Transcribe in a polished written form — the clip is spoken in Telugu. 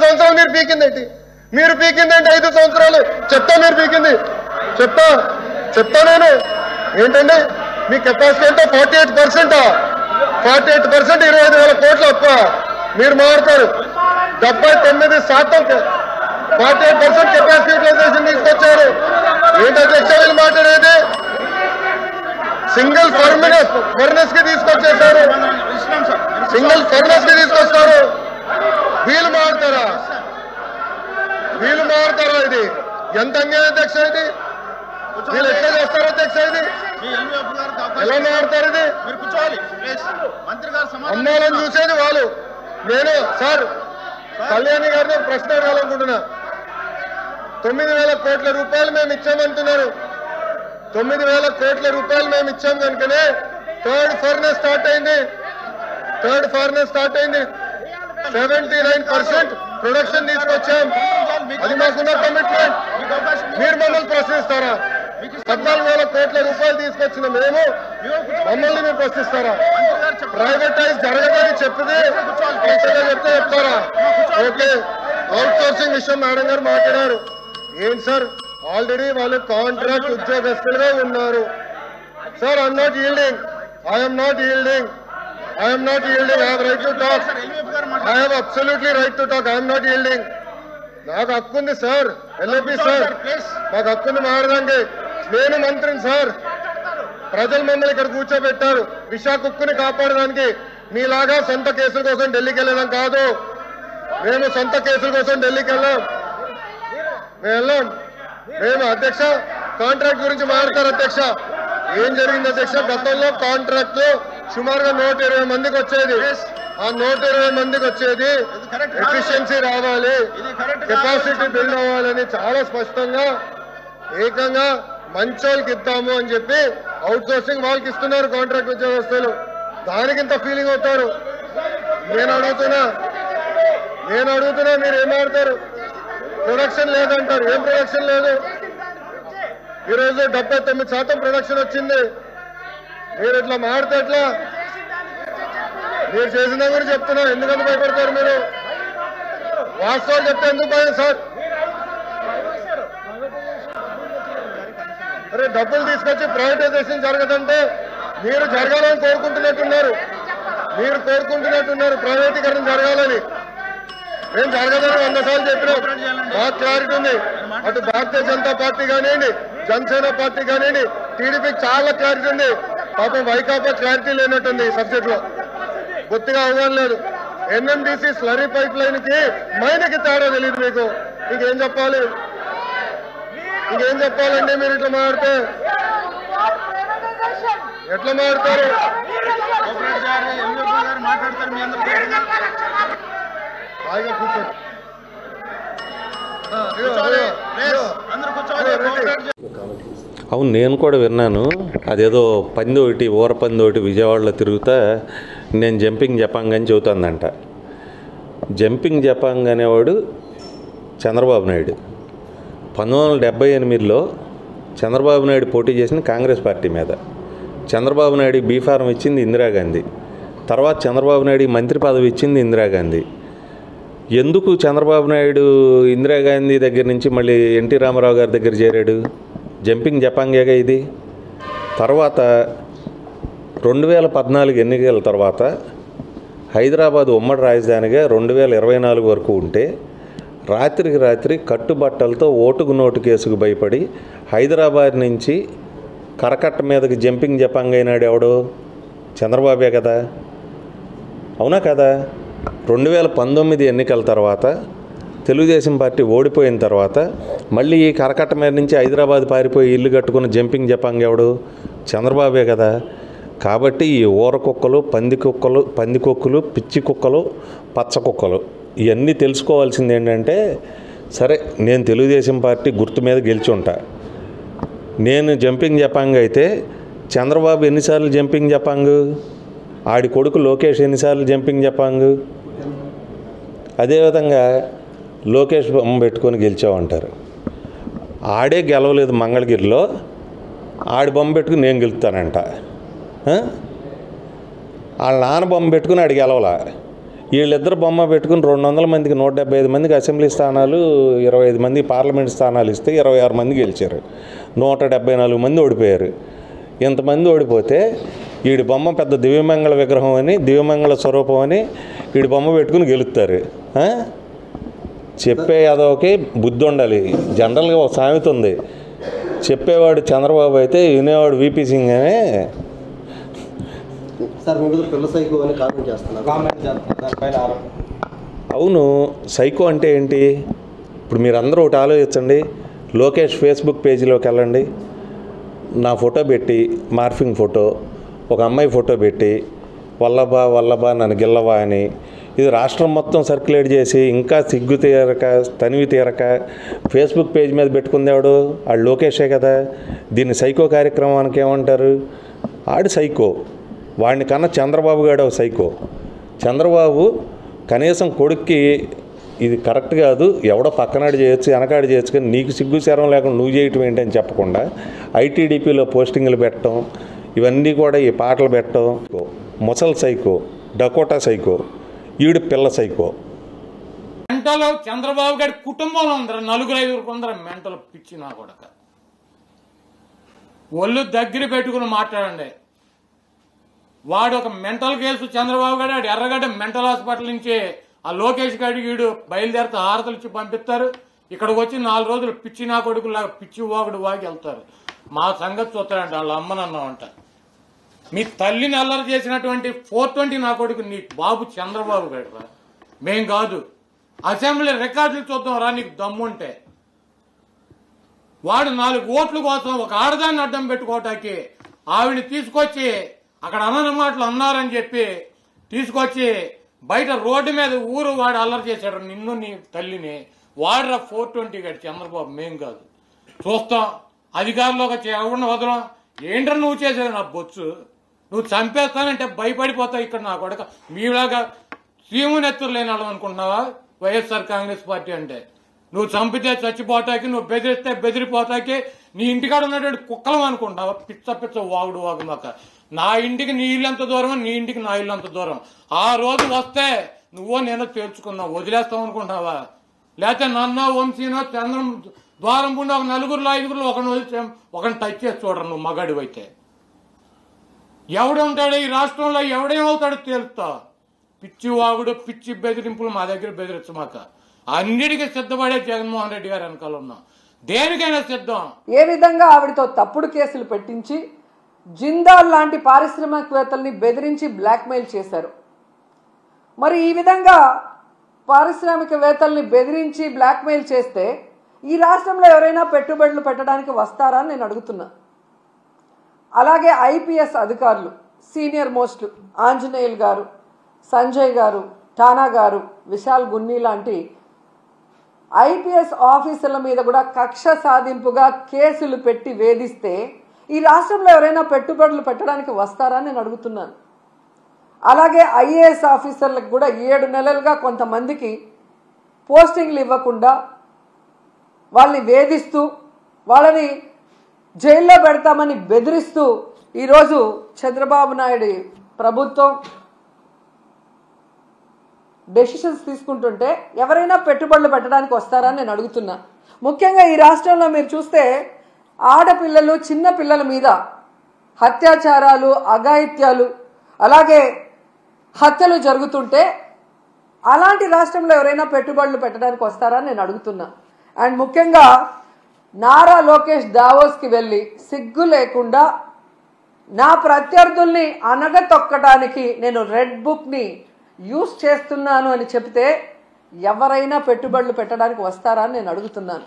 సంవత్సరాలు మీరు పీకిందేంటి? 5 సంవత్సరాలు చెప్తా, మీరు పీకింది చెప్తా నేను ఏంటండి? మీ కెపాసిటీ ఎంత? 48%. 48% 25,000 కోట్ల అప్ప మీరు మారుతారు. 79% 48% కెపాసిటీ యూటిలైజేషన్ తీసుకొచ్చారు. ఏంటి అధ్యక్ష వీళ్ళు మాట్లాడేది? సింగిల్ ఫర్నెస్ కి తీసుకొచ్చేసారు. సింగిల్ ఫర్నెస్ కి తీసుకొస్తారు. వీళ్ళు మారుతారా? ఇది ఎంత అన్యాయం అధ్యక్ష? ఇది వీళ్ళు ఎట్లా చేస్తారు అధ్యక్ష? ఇది ఎలా మారుతారు? ఇది అమ్మాలని చూసేది వాళ్ళు. నేను సార్ కళ్యాణి గారిని ప్రశ్న అడగాలనుకుంటున్నా. 9,000 కోట్ల రూపాయలు మేము ఇచ్చామంటున్నారు. 9,000 కోట్ల రూపాయలు మేము ఇచ్చాం కనుకనే థర్డ్ ఫర్నెస్ స్టార్ట్ అయింది. 79% ప్రొడక్షన్ తీసుకొచ్చాం. అది మాకున్న కమిట్మెంట్. మీరు మమ్మల్ని ప్రశ్నిస్తారా? 14,000 కోట్ల రూపాయలు తీసుకొచ్చిన మేము మమ్మల్ని మీరు ప్రశ్నిస్తారా? ప్రైవేటైజ్ జరగదని చెప్తే చెప్తారా? ఓకే, అవుట్ సోర్సింగ్ విషయం మేడం గారు మాట్లాడారు. ఏంటి సార్, ఆల్రెడీ వాళ్ళు కాంట్రాక్ట్ ఉద్యోగస్తులుగా ఉన్నారు. Sir I'm not yielding. I have right to talk. I have absolutely right to talk. I am not yielding. నాకు హక్కు ఉంది సార్. ఎల్ఏపీ సార్ నాకు హక్కు ఉంది మారడానికి. నేను మంత్రిని సార్. ప్రజలు మమ్మల్ని ఇక్కడ కూర్చోబెట్టారు విశాఖ ఉక్కుని కాపాడడానికి. మీలాగా సొంత కేసుల కోసం ఢిల్లీకి వెళ్ళడం కాదు. మేము సొంత కేసుల కోసం ఢిల్లీకి వెళ్ళాం. మేము అధ్యక్ష కాంట్రాక్ట్ గురించి మాట్లాడతారు అధ్యక్ష. ఏం జరిగింది అధ్యక్ష? గతంలో కాంట్రాక్ట్ లో సుమారుగా 120 మందికి వచ్చేది. ఆ 120 మందికి వచ్చేది ఎఫిషియన్సీ రావాలి, కెపాసిటీ బిల్డ్ అవ్వాలని చాలా స్పష్టంగా ఏకంగా మంచోళ్ళకి ఇద్దాము అని చెప్పి అవుట్ సోర్సింగ్ వాళ్ళకి ఇస్తున్నారు కాంట్రాక్ట్ ఉద్యోగస్తులు. దానికి ఇంత ఫీలింగ్ అవుతారు. నేను అడుగుతున్నా మీరు ఏమాడతారు? ప్రొడక్షన్ లేదంటారు. ఏం ప్రొడక్షన్ లేదు? ఈరోజు 79% ప్రొడక్షన్ వచ్చింది. మీరు ఇట్లా మాడితే ఎట్లా? మీరు చేసిన గురించి చెప్తున్నా. ఎందుకంత భయపడతారు మీరు? వాస్తవాలు చెప్తే ఎందుకు భయం సార్? అరే డబ్బులు తీసుకొచ్చి ప్రైవేటైజేషన్ జరగదంటే మీరు జరగాలని కోరుకుంటున్నట్టున్నారు. ప్రైవేటీకరణ జరగాలని. మేము జరగదని 100 సార్లు చెప్పినాం. మాకు క్లారిటీ ఉంది. అటు భారతీయ జనతా పార్టీ కానివ్వండి, జనసేన పార్టీ కానివ్వండి, టీడీపీకి చాలా క్లారిటీ ఉంది. పాపం వైకాపా క్లారిటీ లేనట్టుంది. ఈ సబ్జెక్ట్ లో బొత్తిగా అవగాహన లేదు. ఎన్ఎండిసి స్లరీ పైప్ లైన్ కి మైనకి తేడా తెలియదు మీకు. ఇంకేం చెప్పాలండి మీరు? ఇట్లా మాట్లాడితే ఎట్లా మాట్లాడతారు? హాయిగా కూర్చోండి. అవును, నేను కూడా విన్నాను. అదేదో పంది ఒకటి ఊర పంది ఒకటి విజయవాడలో తిరుగుతా నేను జంపింగ్ జపాంగ్ అని చెబుతుందంట. జంపింగ్ జపాంగ్ అనేవాడు చంద్రబాబు నాయుడు. 1978లో చంద్రబాబు నాయుడు పోటీ చేసిన కాంగ్రెస్ పార్టీ మీద. చంద్రబాబు నాయుడు బీఫారం ఇచ్చింది ఇందిరాగాంధీ. తర్వాత చంద్రబాబు నాయుడు మంత్రి పదవి ఇచ్చింది ఇందిరాగాంధీ. ఎందుకు చంద్రబాబు నాయుడు ఇందిరాగాంధీ దగ్గర నుంచి మళ్ళీ ఎన్టీ రామారావు గారి దగ్గర చేరాడు? జంపింగ్ జపాంగేగా ఇది. తర్వాత 2014 ఎన్నికల తర్వాత హైదరాబాద్ ఉమ్మడి రాజధానిగా 2024 వరకు ఉంటే రాత్రికి రాత్రి కట్టుబట్టలతో ఓటుకు నోటు కేసుకు భయపడి హైదరాబాద్ నుంచి కరకట్ట మీదకి జంపింగ్ జపాంగ్ అయినాడు ఎవడు? చంద్రబాబే కదా. అవునా కదా? 2019 ఎన్నికల తర్వాత తెలుగుదేశం పార్టీ ఓడిపోయిన తర్వాత మళ్ళీ ఈ కరకట్ట మీద నుంచి హైదరాబాద్ పారిపోయి ఇల్లు కట్టుకున్న జంపింగ్ జపాంగ్ ఎవడు? చంద్రబాబే కదా. కాబట్టి ఈ ఊర కుక్కలు, పందికొక్కులు, పిచ్చి కుక్కలు, పచ్చ కుక్కలు ఇవన్నీ తెలుసుకోవాల్సింది ఏంటంటే, సరే నేను తెలుగుదేశం పార్టీ గుర్తు మీద గెలిచి ఉంటా. నేను జంపింగ్ జపాంగ్ అయితే చంద్రబాబు ఎన్నిసార్లు జంపింగ్ జపాంగ్? ఆడి కొడుకు లోకేష్ ఎన్నిసార్లు జంపింగ్ జపాంగ్? అదేవిధంగా లోకేష్ బొమ్మ పెట్టుకొని గెలిచామంటారు. ఆడే గెలవలేదు మంగళగిరిలో, ఆడి బొమ్మ పెట్టుకుని నేను గెలుస్తానంట. వాళ్ళ నాన్న బొమ్మ పెట్టుకుని ఆడి గెలవలా. వీళ్ళిద్దరు బొమ్మ పెట్టుకుని 200 మందికి 175 మందికి అసెంబ్లీ స్థానాలు, 25 మంది పార్లమెంట్ స్థానాలు ఇస్తే 26 మంది గెలిచారు, 174 మంది ఓడిపోయారు. ఇంతమంది ఓడిపోతే వీడి బొమ్మ పెద్ద దివ్యమంగళ విగ్రహం అని, దివ్యమంగళ స్వరూపం అని వీడి బొమ్మ పెట్టుకుని గెలుస్తారు. చెప్పే యాదవకి బుద్ధి ఉండాలి. జనరల్గా ఒక సామెత ఉంది, చెప్పేవాడు చంద్రబాబు అయితే వినేవాడు వీపీ సింగ్ అనే. అవును, సైకో అంటే ఏంటి? ఇప్పుడు మీరందరూ ఒకటి ఆలోచించండి. లోకేష్ ఫేస్బుక్ పేజీలోకి వెళ్ళండి, నా ఫోటో పెట్టి, మార్ఫింగ్ ఫోటో, ఒక అమ్మాయి ఫోటో పెట్టి వల్లభా నన్ను గిల్లవా అని ఇది రాష్ట్రం మొత్తం సర్క్యులేట్ చేసి ఇంకా సిగ్గు తీరక తనివి తీరక ఫేస్బుక్ పేజ్ మీద పెట్టుకుందేవాడు ఆడు లోకేషే కదా. దీన్ని సైకో కార్యక్రమానికి ఏమంటారు? ఆడు సైకో. వాడిని కన్నా చంద్రబాబు గారు ఒక సైకో. చంద్రబాబు కనీసం కొడుక్కి ఇది కరెక్ట్ కాదు, ఎవడో పక్కనాడు చేయొచ్చు వెనకాడు చేయొచ్చు, కానీ నీకు సిగ్గు శరం లేకుండా నువ్వు చేయటం ఏంటని చెప్పకుండా ఐటీడీపీలో పోస్టింగ్లు పెట్టడం, ఇవన్నీ కూడా ఈ పాటలు పెట్టడం. ముసల్ సైకో, డకోటా సైకో, ఈడు పిల్ల సైకో. మెంటలో చంద్రబాబు గారి కుటుంబంలో ఉందరు 4-5 మెంటలు పిచ్చి నా కొడక. ఒళ్ళు దగ్గర పెట్టుకుని మాట్లాడండి. వాడు ఒక మెంటల్ కేసు చంద్రబాబు గారు, ఆడు ఎర్రగడ్డ మెంటల్ హాస్పిటల్ నుంచి ఆ లోకేష్ గారి వీడు బయలుదేరితే హారతలు ఇచ్చి పంపిస్తారు. ఇక్కడికి వచ్చి 4 రోజులు పిచ్చి నా కొడుకులాగా పిచ్చి వాగుడు వాగి వెళ్తారు. మా సంగతి చూస్తారంట వాళ్ళ అమ్మనన్నామంట. మీ తల్లిని అల్లరి చేసినటువంటి 420 నా కొడుకు నీ బాబు చంద్రబాబు గారు రా, మేం కాదు. అసెంబ్లీ రికార్డులు చూద్దాం రా నీకు దమ్ముంటే. వాడు 4 ఓట్ల కోసం ఒక ఆడదాన్ని అడ్డం పెట్టుకోవటానికి ఆవిడని తీసుకొచ్చి అక్కడ అనని మాటలు అన్నారని చెప్పి తీసుకొచ్చి బయట రోడ్డు మీద ఊరు వాడు అల్లరి చేశాడు నిన్ను నీ తల్లిని. వాడురా 420 గారు చంద్రబాబు, మేం కాదు. చూస్తాం అధికారంలోకి ఎవరిని వదలం. ఏంట్రా నువ్వు చేసేది నా బొచ్చు, నువ్వు చంపేస్తానంటే భయపడిపోతావు. ఇక్కడ నా కొడక మీలాగా సీమునెత్తురు లేని వాళ్ళం అనుకుంటున్నావా వైఎస్ఆర్ కాంగ్రెస్ పార్టీ అంటే? నువ్వు చంపితే చచ్చిపోతాకి, నువ్వు బెదిరిస్తే బెదిరిపోతాకి, నీ ఇంటికాడ ఉన్నటువంటి కుక్కలం అనుకుంటున్నావా? పిచ్చ వాగుడు వాగుమాక. నా ఇంటికి నీ ఇల్లు ఎంత దూరం, నీ ఇంటికి నా ఇల్లు అంత దూరం. ఆ రోజు వస్తే నువ్వో నేను తేల్చుకున్నావు, వదిలేస్తావు అనుకుంటున్నావా? లేకపోతే నన్నో వంశీనో చంద్రం ద్వారం పుండి ఒక 4-5 ఒకరిని వదిలి ఒకరిని టచ్ చేసి చూడరు నువ్వు మగాడు అయితే. ఎవడుంటాడు ఈ రాష్ట్రంలో, ఎవడేమవుతాడో తేలుస్తా. పిచ్చి వాగుడు పిచ్చి బెదిరింపులు మా దగ్గర బెదిరించమాక. అన్నిటికీ సిద్ధపడే జగన్మోహన్ రెడ్డి గారు వెనకాల ఉన్నాం, దేనికైనా సిద్ధం. ఏ విధంగా ఆవిడతో తప్పుడు కేసులు పెట్టించి జిందాల్ లాంటి పారిశ్రామికవేత్తల్ని బెదిరించి బ్లాక్మెయిల్ చేశారు. మరి ఈ విధంగా పారిశ్రామికవేత్తల్ని బెదిరించి బ్లాక్మెయిల్ చేస్తే ఈ రాష్ట్రంలో ఎవరైనా పెట్టుబడులు పెట్టడానికి వస్తారా అని నేను అడుగుతున్నా. అలాగే ఐపీఎస్ అధికారులు సీనియర్ మోస్ట్ ఆంజనేయులు గారు, సంజయ్ గారు, ఠానా గారు, విశాల్ గున్ని లాంటి ఐపీఎస్ ఆఫీసర్ల మీద కూడా కక్ష సాధింపుగా కేసులు పెట్టి వేధిస్తే ఈ రాష్ట్రంలో ఎవరైనా పెట్టుబడులు పెట్టడానికి వస్తారా నేను అడుగుతున్నాను. అలాగే ఐఏఎస్ ఆఫీసర్లకు కూడా 7 నెలలుగా కొంతమందికి పోస్టింగ్లు ఇవ్వకుండా వాళ్ళని వేధిస్తూ వాళ్ళని జైల్లో పెడతామని బెదిరిస్తూ ఈరోజు చంద్రబాబు నాయుడు ప్రభుత్వం డెసిషన్స్ తీసుకుంటుంటే ఎవరైనా పెట్టుబడులు పెట్టడానికి వస్తారని నేను అడుగుతున్నా. ముఖ్యంగా ఈ రాష్ట్రంలో మీరు చూస్తే ఆడపిల్లలు చిన్న పిల్లల మీద అత్యాచారాలు, అఘాయిత్యాలు, అలాగే హత్యలు జరుగుతుంటే అలాంటి రాష్ట్రంలో ఎవరైనా పెట్టుబడులు పెట్టడానికి వస్తారని నేను అడుగుతున్నా. అండ్ ముఖ్యంగా నారా లోకేష్ దావోస్కి వెళ్ళి సిగ్గు లేకుండా నా ప్రత్యర్థుల్ని అనగతొక్కడానికి నేను రెడ్ బుక్ని యూజ్ చేస్తున్నాను అని చెప్తే ఎవరైనా పెట్టుబడులు పెట్టడానికి వస్తారా అని నేను అడుగుతున్నాను.